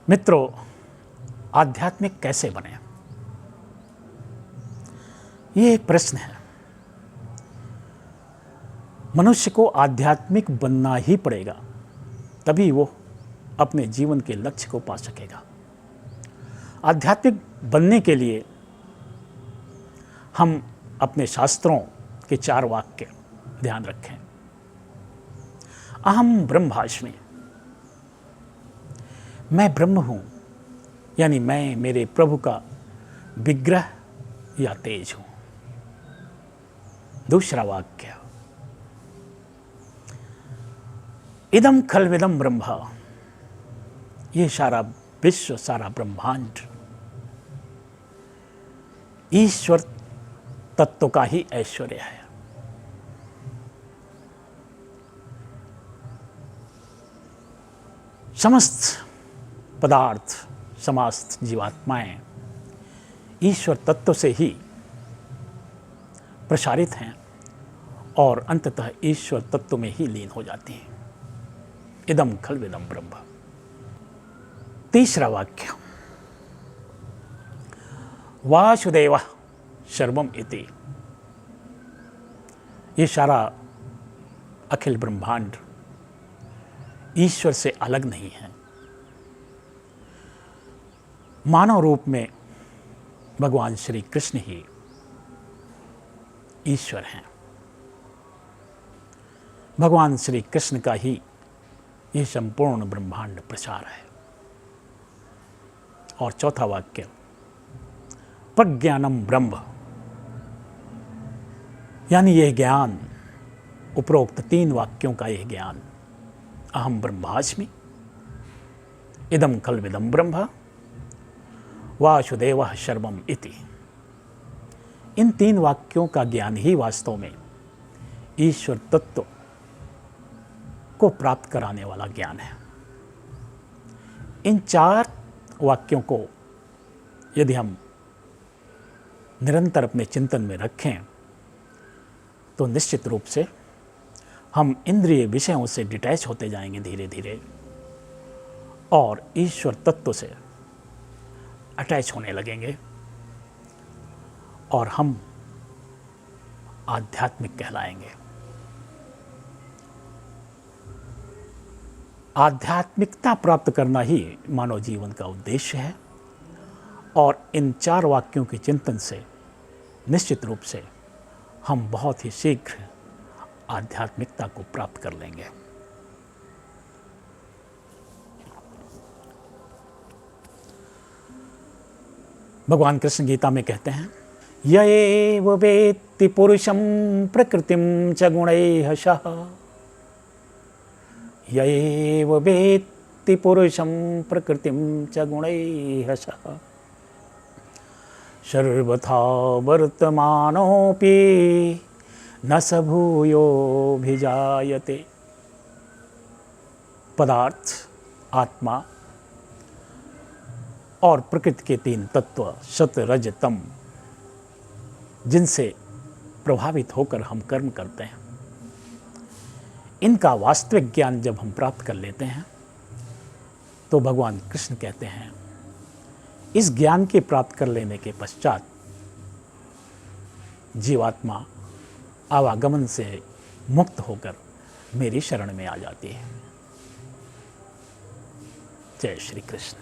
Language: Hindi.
मित्रों, आध्यात्मिक कैसे बने, ये एक प्रश्न है। मनुष्य को आध्यात्मिक बनना ही पड़ेगा, तभी वो अपने जीवन के लक्ष्य को पा सकेगा। आध्यात्मिक बनने के लिए हम अपने शास्त्रों के 4 वाक्य ध्यान रखें। अहम ब्रह्मास्मि, मैं ब्रह्म हूं, यानी मैं मेरे प्रभु का विग्रह या तेज हूं। दूसरा वाक्य, इदम खल्विदम ब्रह्म, ये सारा विश्व, सारा ब्रह्मांड ईश्वर तत्व का ही ऐश्वर्य है। समस्त पदार्थ, समस्त जीवात्माएं ईश्वर तत्व से ही प्रसारित हैं और अंततः ईश्वर तत्व में ही लीन हो जाती हैं। इदम खल्विदम ब्रह्म। तीसरा वाक्य, वासुदेव सर्वम इति, ये सारा अखिल ब्रह्मांड ईश्वर से अलग नहीं है। मानव रूप में भगवान श्री कृष्ण ही ईश्वर हैं। भगवान श्री कृष्ण का ही ये संपूर्ण ब्रह्मांड प्रसार है। और चौथा वाक्य, प्रज्ञानम ब्रह्म, यानी यह ज्ञान, उपरोक्त 3 वाक्यों का यह ज्ञान, अहम ब्रह्मास्मि, इदम खल्विदम ब्रह्म, वासुदेवः सर्वम इति, इन 3 वाक्यों का ज्ञान ही वास्तव में ईश्वर तत्व को प्राप्त कराने वाला ज्ञान है। इन 4 वाक्यों को यदि हम निरंतर अपने चिंतन में रखें तो निश्चित रूप से हम इंद्रिय विषयों से डिटैच होते जाएंगे धीरे धीरे और ईश्वर तत्व से अटैच होने लगेंगे और हम आध्यात्मिक कहलाएंगे। आध्यात्मिकता प्राप्त करना ही मानव जीवन का उद्देश्य है और इन 4 वाक्यों के चिंतन से निश्चित रूप से हम बहुत ही शीघ्र आध्यात्मिकता को प्राप्त कर लेंगे। भगवान कृष्ण गीता में कहते हैं, य एव वेत्ति पुरुषं प्रकृतिं च गुणैः सह, य एव वेत्ति पुरुषं प्रकृतिं च गुणैः सह, सर्वथा वर्तमानोऽपि न स भूयोऽभिजायते। पदार्थ, आत्मा और प्रकृति के 3 तत्व सत रज तम, जिनसे प्रभावित होकर हम कर्म करते हैं, इनका वास्तविक ज्ञान जब हम प्राप्त कर लेते हैं तो भगवान कृष्ण कहते हैं, इस ज्ञान के प्राप्त कर लेने के पश्चात जीवात्मा आवागमन से मुक्त होकर मेरी शरण में आ जाती है। जय श्री कृष्ण।